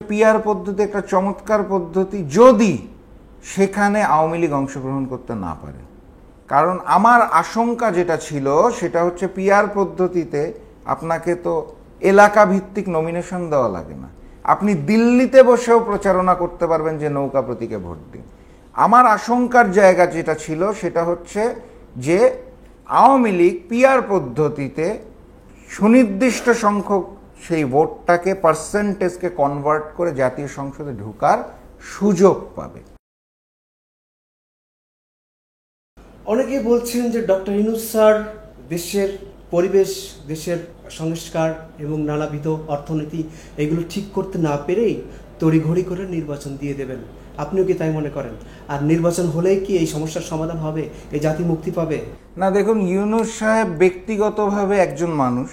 PR পদ্ধতি একটা চমৎকার পদ্ধতি যদি সেখানে আওয়ামী লীগ অংশগ্রহণ করতে না পারে। কারণ আমার আশঙ্কা যেটা ছিল সেটা হচ্ছে পিআর পদ্ধতিতে আপনাকে তো এলাকা ভিত্তিক নমিনেশন দেওয়া লাগে না, আপনি দিল্লিতে বসেও প্রচারণা করতে পারবেন যে নৌকা প্রতীকে ভোট দিন। আমার আশঙ্কার জায়গা যেটা ছিল সেটা হচ্ছে যে আওয়ামী লীগ পিআর পদ্ধতিতে সুনির্দিষ্ট সংখ্যক সেই ভোটটাকে পার্সেন্টেজকে কনভার্ট করে জাতীয় সংসদে ঢোকার সুযোগ পাবে। অনেকে বলছেন যে ডক্টর ইউনূস স্যার দেশের পরিবেশ, দেশের সংস্কার এবং নানাবিধ অর্থনীতি এগুলো ঠিক করতে না পেরেই তড়িঘড়ি করে নির্বাচন দিয়ে দেবেন, আপনিও কি তাই মনে করেন? আর নির্বাচন হলেই কি এই সমস্যার সমাধান হবে, এই জাতি মুক্তি পাবে? না, দেখুন, ইউনূস সাহেব ব্যক্তিগতভাবে একজন মানুষ,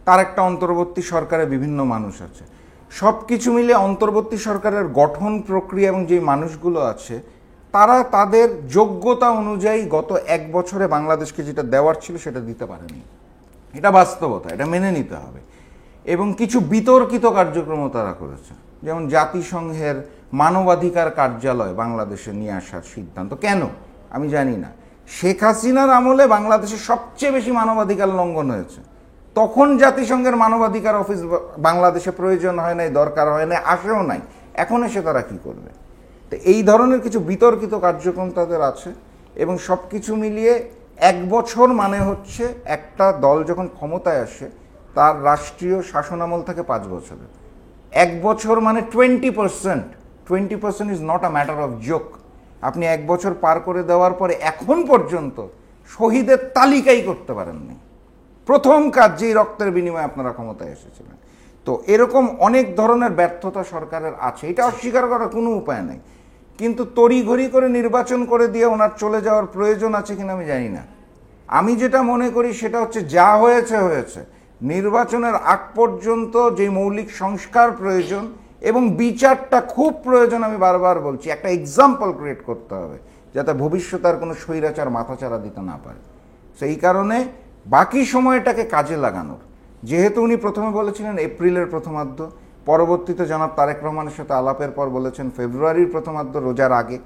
তার একটা অন্তর্বর্তী সরকারে বিভিন্ন মানুষ আছে, সব কিছু মিলে অন্তর্বর্তী সরকারের গঠন প্রক্রিয়া এবং যে মানুষগুলো আছে তারা তাদের যোগ্যতা অনুযায়ী গত এক বছরে বাংলাদেশকে যেটা দেওয়ার ছিল সেটা দিতে পারেনি। এটা বাস্তবতা, এটা মেনে নিতে হবে। এবং কিছু বিতর্কিত কার্যক্রমও তারা করেছে, যেমন জাতিসংঘের মানবাধিকার কার্যালয় বাংলাদেশে নিয়ে আসার সিদ্ধান্ত। কেন আমি জানি না, শেখ হাসিনার আমলে বাংলাদেশে সবচেয়ে বেশি মানবাধিকার লঙ্ঘন হয়েছে, তখন জাতিসংঘের মানবাধিকার অফিস বাংলাদেশে প্রয়োজন হয় নাই, দরকার হয় নাই, আসেও নাই, এখন এসে তারা কি করবে? তো এই ধরনের কিছু বিতর্কিত কার্যক্রম তাদের আছে। এবং সব কিছু মিলিয়ে এক বছর মানে হচ্ছে একটা দল যখন ক্ষমতায় আসে তার রাষ্ট্রীয় শাসনামল থাকে 5 বছরের। এক বছর মানে 20% is not a matter of joke. আপনি এক বছর পার করে দেওয়ার পরে এখন পর্যন্ত শহীদের তালিকাই করতে পারেননি। প্রথম কাজ যেই রক্তের বিনিময়ে আপনারা ক্ষমতায় এসেছিলেন। তো এরকম অনেক ধরনের ব্যর্থতা সরকারের আছে, এটা অস্বীকার করার কোনো উপায় নেই। কিন্তু তড়িঘড়ি করে নির্বাচন করে দিয়ে ওনার চলে যাওয়ার প্রয়োজন আছে কিনা আমি জানি না। আমি যেটা মনে করি সেটা হচ্ছে যা হয়েছে হয়েছে, নির্বাচনের আগ পর্যন্ত যে মৌলিক সংস্কার প্রয়োজন এবং বিচারটা খুব প্রয়োজন, আমি বারবার বলছি, একটা এক্সাম্পল ক্রিয়েট করতে হবে যাতে ভবিষ্যতে আর কোনো স্বৈরাচার মাথাচাড়া দিতে না পারে। সেই কারণে বাকি সময়টাকে কাজে লাগানোর, যেহেতু উনি প্রথমে বলেছিলেন এপ্রিলের প্রথমার্ধ, পরবর্তীতে জনাব তারেক রহমানের সাথে আলাপের পর বলেছেন ফেব্রুয়ারির প্রথমার্ধ, রোজার আগে।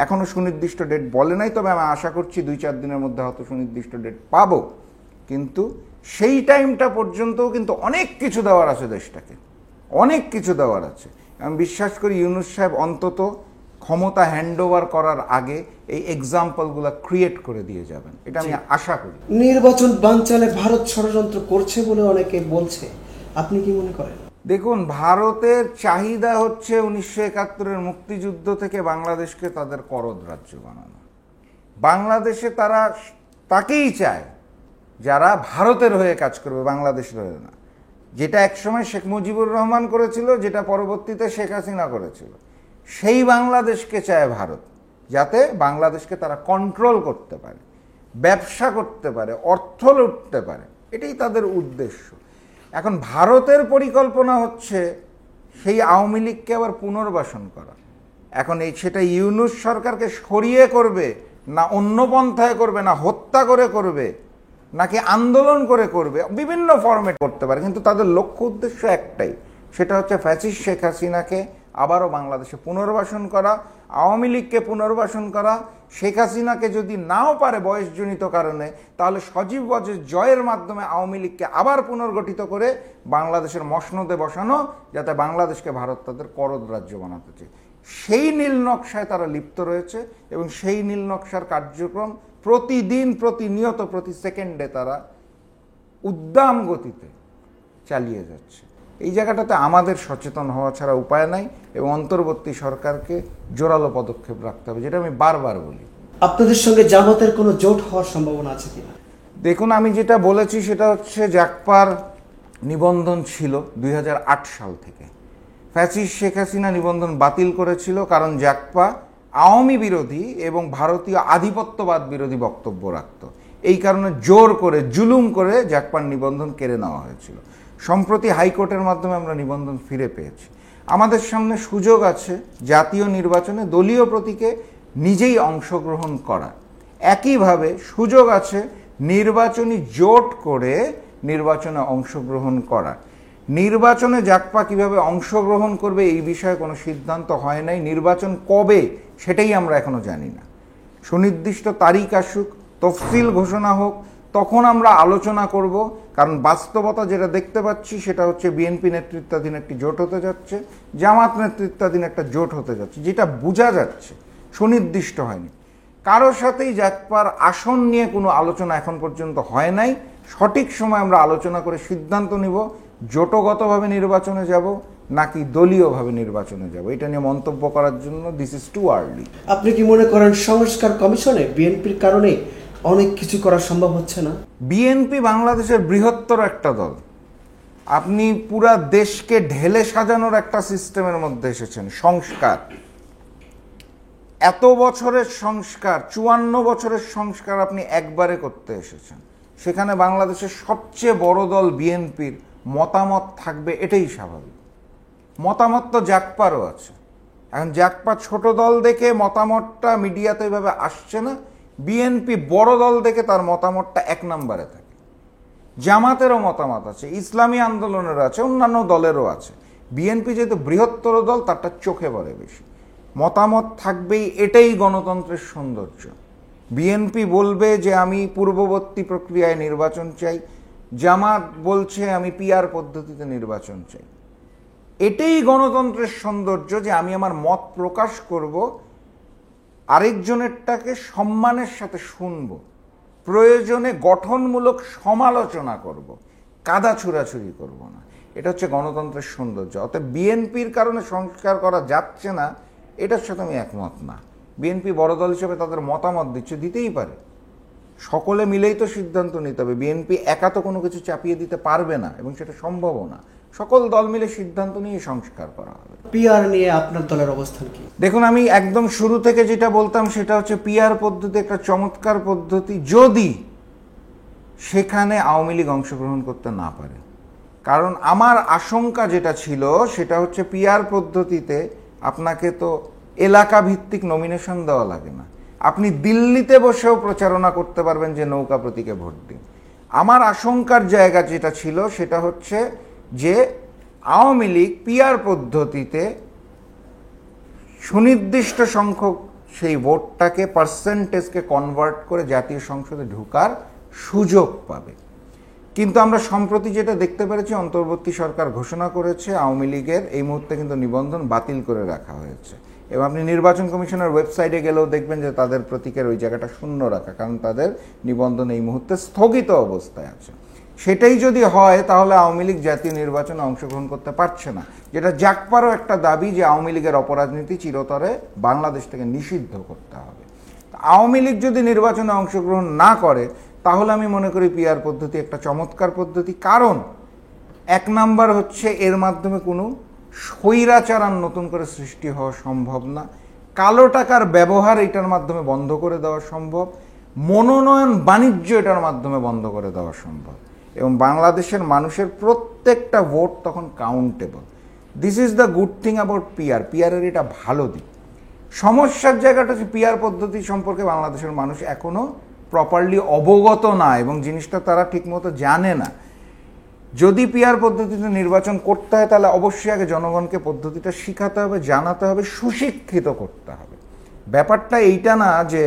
এখনও সুনির্দিষ্ট ডেট বলে নাই, তবে আমি আশা করছি 2-4 দিনের মধ্যে হয়তো সুনির্দিষ্ট ডেট পাবো। কিন্তু সেই টাইমটা পর্যন্তও কিন্তু অনেক কিছু দেওয়ার আছে দেশটাকে, অনেক কিছু দেওয়ার আছে। আমি বিশ্বাস করি ইউনূস সাহেব অন্তত ক্ষমতা হ্যান্ডওভার করার আগে এই এক্সাম্পলগুলো ক্রিয়েট করে দিয়ে যাবেন, এটা আমি আশা করি। নির্বাচন বানচালে ভারত ষড়যন্ত্র করছে বলে অনেকে বলছে, আপনি কি মনে করেন? দেখুন, ভারতের চাহিদা হচ্ছে 1971-এর মুক্তিযুদ্ধ থেকে বাংলাদেশকে তাদের করদ রাজ্য বানানো। বাংলাদেশে তারা তাকেই চায় যারা ভারতের হয়ে কাজ করবে, বাংলাদেশের হয়ে না। যেটা একসময় শেখ মুজিবুর রহমান করেছিল, যেটা পরবর্তীতে শেখ হাসিনা করেছিল, সেই বাংলাদেশকে চায় ভারত, যাতে বাংলাদেশকে তারা কন্ট্রোল করতে পারে, ব্যবসা করতে পারে, অর্থ লুটতে পারে, এটাই তাদের উদ্দেশ্য। এখন ভারতের পরিকল্পনা হচ্ছে সেই আওয়ামী লীগকে আবার পুনর্বাসন করা। এখন সেটা ইউনূস সরকারকে সরিয়ে করবে, না অন্য পন্থায় করবে, না হত্যা করে করবে, নাকি আন্দোলন করে করবে, বিভিন্ন ফরম্যাট করতে পারে, কিন্তু তাদের লক্ষ্য উদ্দেশ্য একটাই, সেটা হচ্ছে ফ্যাসিস্ট শেখ হাসিনাকে আবারও বাংলাদেশে পুনর্বাসন করা, আওয়ামী লীগকে পুনর্বাসন করা। শেখ হাসিনাকে যদি নাও পারে বয়সজনিত কারণে, তাহলে সজীব ওয়াজেদ জয়ের মাধ্যমে আওয়ামী লীগকে আবার পুনর্গঠিত করে বাংলাদেশের মসনদে বসানো, যাতে বাংলাদেশকে ভারত তাদের করদ রাজ্য বানাতে চায়। সেই নীল নকশায় তারা লিপ্ত রয়েছে এবং সেই নীল নকশার কার্যক্রম প্রতিদিন, প্রতিনিয়ত, প্রতি সেকেন্ডে তারা উদ্দাম গতিতে চালিয়ে যাচ্ছে। এই জায়গাটাতে আমাদের সচেতন হওয়া ছাড়া উপায় নাই এবং অন্তর্বর্তী সরকারকে জোরালো পদক্ষেপ রাখতে হবে, যেটা আমি বারবার বলি। আপনাদের সঙ্গে জামাতের কোনো জোট হওয়ার সম্ভাবনা আছে কিনা? দেখুন, আমি যেটা বলেছি সেটা হচ্ছে জাকপার নিবন্ধন ছিল 2008 সাল থেকে। ফ্যাসিস্ট শেখ হাসিনা নিবন্ধন বাতিল করেছিল, কারণ জাকপা আওয়ামী বিরোধী এবং ভারতীয় আধিপত্যবাদ বিরোধী বক্তব্য রাখত। এই কারণে জোর করে, জুলুম করে জাকপার নিবন্ধন কেড়ে নেওয়া হয়েছিল। সম্প্রতি হাইকোর্টের মাধ্যমে আমরা নিবন্ধন ফিরে পেয়েছি। আমাদের সামনে সুযোগ আছে জাতীয় নির্বাচনে দলীয় প্রতীকে নিজেই অংশগ্রহণ করা। একইভাবে সুযোগ আছে নির্বাচনী জোট করে নির্বাচনে অংশগ্রহণ করা। নির্বাচনে জাকপা কিভাবে অংশগ্রহণ করবে এই বিষয়ে কোনো সিদ্ধান্ত হয় নাই। নির্বাচন কবে সেটাই আমরা এখনো জানি না। সুনির্দিষ্ট তারিখ আসুক, তফসিল ঘোষণা হোক, তখন আমরা আলোচনা করব। কারণ বাস্তবতা যেটা দেখতে পাচ্ছি সেটা হচ্ছে বিএনপি নেতৃত্বাধীন একটি জোট হতে যাচ্ছে, জামাত নেতৃত্বাধীন একটা জোট হতে যাচ্ছে, যেটা বোঝা যাচ্ছে, সুনির্দিষ্ট হয়নি। কারোর সাথেই জাকপার আসন নিয়ে কোনো আলোচনা এখন পর্যন্ত হয় নাই। সঠিক সময় আমরা আলোচনা করে সিদ্ধান্ত নিব জোটগতভাবে নির্বাচনে যাব নাকি দলীয়ভাবে নির্বাচনে যাব। এটা নিয়ে মন্তব্য করার জন্য দিস ইজ টু আর্লি। আপনি কি মনে করেন সংস্কার কমিশনে বিএনপির কারণে অনেক কিছু করা সম্ভব হচ্ছে না? বিএনপি বাংলাদেশের বৃহত্তর একটা দল। আপনি পুরা দেশকে ঢেলে সাজানোর একটা সিস্টেমের মধ্যে এসেছেন। সংস্কার, এত বছরের সংস্কার, 54 বছরের সংস্কার আপনি একবারে করতে এসেছেন। সেখানে বাংলাদেশের সবচেয়ে বড় দল বিএনপির মতামত থাকবে, এটাই স্বাভাবিক। মতামত তো জাকপারও আছে। এখন জাকপা ছোট দল দেখে মতামতটা মিডিয়াতে এভাবে আসছে না। বিএনপি বড় দল দেখে তার মতামতটা এক নম্বরে থাকে। জামাতেরও মতামত আছে, ইসলামী আন্দোলনেরও আছে, অন্যান্য দলেরও আছে। বিএনপি যেহেতু বৃহত্তর দল, তারটা চোখে পড়ে বেশি। মতামত থাকবেই, এটাই গণতন্ত্রের সৌন্দর্য। বিএনপি বলবে যে আমি পূর্ববর্তী প্রক্রিয়ায় নির্বাচন চাই, জামাত বলছে আমি পিআর পদ্ধতিতে নির্বাচন চাই। এটাই গণতন্ত্রের সৌন্দর্য, যে আমি আমার মত প্রকাশ করব, আরেকজনেরটাকে সম্মানের সাথে শুনব, প্রয়োজনে গঠনমূলক সমালোচনা করব, কাদা ছুড়াছুড়ি করব না। এটা হচ্ছে গণতন্ত্রের সৌন্দর্য। অতএব বিএনপির কারণে সংস্কার করা যাচ্ছে না, এটার সাথে আমি একমত না। বিএনপি বড় দল হিসেবে তাদের মতামত দিচ্ছে, দিতেই পারে। সকলে মিলেই তো সিদ্ধান্ত নিতে হবে। বিএনপি একা তো কোনো কিছু চাপিয়ে দিতে পারবে না, এবং সেটা সম্ভবও না। সকল দল মিলে সিদ্ধান্ত নিয়ে সংস্কার করা হবে। পিআর নিয়ে আপনার দলের অবস্থান কি? দেখুন, আমি একদম শুরু থেকে যেটা বলতাম সেটা হচ্ছে পিআর পদ্ধতি একটা চমৎকার পদ্ধতি, যদি সেখানে আওয়ামী লীগ অংশগ্রহণ করতে না পারে। কারণ আমার আশঙ্কা যেটা ছিল সেটা হচ্ছে পিআর পদ্ধতিতে আপনাকে তো এলাকা ভিত্তিক নমিনেশন দেওয়া লাগে না। আপনি দিল্লিতে বসেও প্রচারণা করতে পারবেন যে নৌকা প্রতীকে ভোট দিন। আমার আশঙ্কার জায়গা যেটা ছিল সেটা হচ্ছে যে আওয়ামী লীগ পিআর পদ্ধতিতে সুনির্দিষ্ট সংখ্যক সেই ভোটটাকে পার্সেন্টেজকে কনভার্ট করে জাতীয় সংসদে ঢোকার সুযোগ পাবে। কিন্তু আমরা সম্প্রতি যেটা দেখতে পেরেছি, অন্তর্বর্তী সরকার ঘোষণা করেছে আওয়ামী লীগের এই মুহূর্তে কিন্তু নিবন্ধন বাতিল করে রাখা হয়েছে। এবং আপনি নির্বাচন কমিশনের ওয়েবসাইটে গেলেও দেখবেন যে তাদের প্রতীকের ওই জায়গাটা শূন্য রাখা, কারণ তাদের নিবন্ধন এই মুহূর্তে স্থগিত অবস্থায় আছে। সেটাই যদি হয় তাহলে আওয়ামী লীগ জাতীয় নির্বাচনে অংশগ্রহণ করতে পারছে না, যেটা জাকপারও একটা দাবি যে আওয়ামী লীগের অপরাজনীতি চিরতরে বাংলাদেশ থেকে নিষিদ্ধ করতে হবে। আওয়ামী লীগ যদি নির্বাচনে অংশগ্রহণ না করে তাহলে আমি মনে করি পিআর পদ্ধতি একটা চমৎকার পদ্ধতি। কারণ এক নাম্বার হচ্ছে এর মাধ্যমে কোনো স্বৈরাচার আর নতুন করে সৃষ্টি হওয়া সম্ভব না। কালো টাকার ব্যবহার এটার মাধ্যমে বন্ধ করে দেওয়া সম্ভব। মনোনয়ন বাণিজ্য এটার মাধ্যমে বন্ধ করে দেওয়া সম্ভব। এবং বাংলাদেশের মানুষের প্রত্যেকটা ভোট তখন countable. This is the good thing about PR. পিআরের এটা ভালো দিক। সমস্যার জায়গাটা হচ্ছে পিআর পদ্ধতি সম্পর্কে বাংলাদেশের মানুষ এখনও প্রপারলি অবগত না, এবং জিনিসটা তারা ঠিকমতো জানে না। যদি পিআর পদ্ধতিতে নির্বাচন করতে হয় তাহলে অবশ্যই আগে জনগণকে পদ্ধতিটা শিখাতে হবে, জানাতে হবে, সুশিক্ষিত করতে হবে। ব্যাপারটা এইটা না যে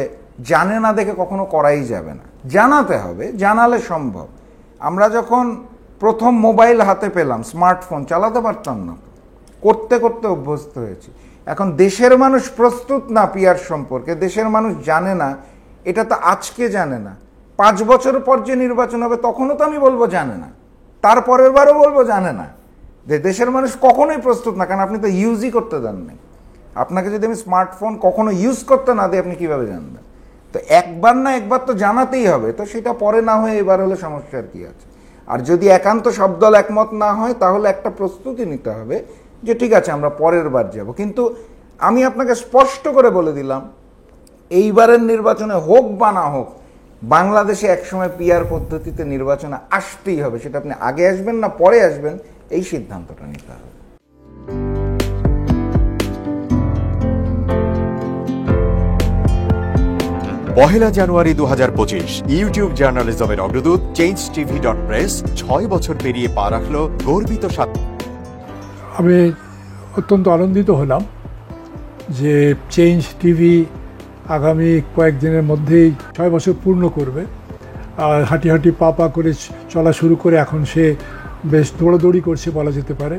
জানে না দেখে কখনো করাই যাবে না, জানাতে হবে, জানালে সম্ভব। আমরা যখন প্রথম মোবাইল হাতে পেলাম, স্মার্টফোন চালাতে পারতাম না, করতে করতে অভ্যস্ত হয়েছি। এখন দেশের মানুষ প্রস্তুত না পিআর সম্পর্কে, দেশের মানুষ জানে না। এটা তো আজকে জানে না, 5 বছর পর যে নির্বাচন হবে তখনও তো আমি বলবো জানে না, তারপরের বারও বলবো জানে না। দেশের মানুষ কখনোই প্রস্তুত না, কারণ আপনি তো ইউজই করতে দেন নাই। আপনাকে যদি আমি স্মার্টফোন কখনো ইউজ করতে না দিই, আপনি কিভাবে জানবেন? তো একবার না একবার তো জানাতেই হবে। তো সেটা পরে না হয়ে এবার হলে সমস্যার কি আছে? আর যদি একান্ত সব দল একমত না হয় তাহলে একটা প্রস্তুতি নিতে হবে যে ঠিক আছে আমরা পরের বার যাব। কিন্তু আমি আপনাকে স্পষ্ট করে বলে দিলাম, এইবারের নির্বাচনে হোক বা না হোক, বাংলাদেশে একসময় পিআর পদ্ধতিতে নির্বাচনে আসতেই হবে। সেটা আপনি আগে আসবেন না পরে আসবেন, এই সিদ্ধান্তটা নিতে হবে। 1 জানুয়ারি 2025 ইউটিউব জার্নালিজমের অগ্রদূত changetv.press 6 বছর পেরিয়ে পা রাখলো গর্বিত আমি অত্যন্ত আনন্দিত হলাম যে চেঞ্জ টিভি আগামী কয়েকদিনের মধ্যেই 6 বছর পূর্ণ করবে। আর হাঁটি হাঁটি পা পা করে চলা শুরু করে এখন সে বেশ দৌড়াদৌড়ি করছে বলা যেতে পারে।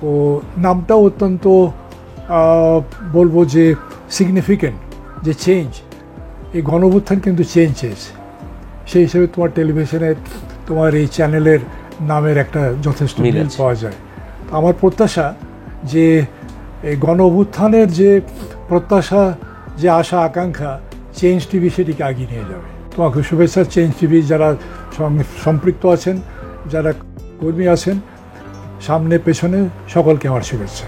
ও নামটাও অত্যন্ত বলবো যে সিগনিফিক্যান্ট, যে চেঞ্জ, এই গণঅভ্যুত্থান কিন্তু চেঞ্জ এসেছে। সেই হিসেবে তোমার টেলিভিশনের, তোমার এই চ্যানেলের নামের একটা যথেষ্ট মিল পাওয়া যায়। আমার প্রত্যাশা যে এই গণঅভ্যুত্থানের যে প্রত্যাশা, যে আশা আকাঙ্ক্ষা, চেঞ্জ টিভি সেটিকে এগিয়ে নিয়ে যাবে। তোমাকে শুভেচ্ছা। চেঞ্জ টিভি যারা সম্পৃক্ত আছেন, যারা কর্মী আছেন, সামনে পেছনে সকলকে আমার শুভেচ্ছা।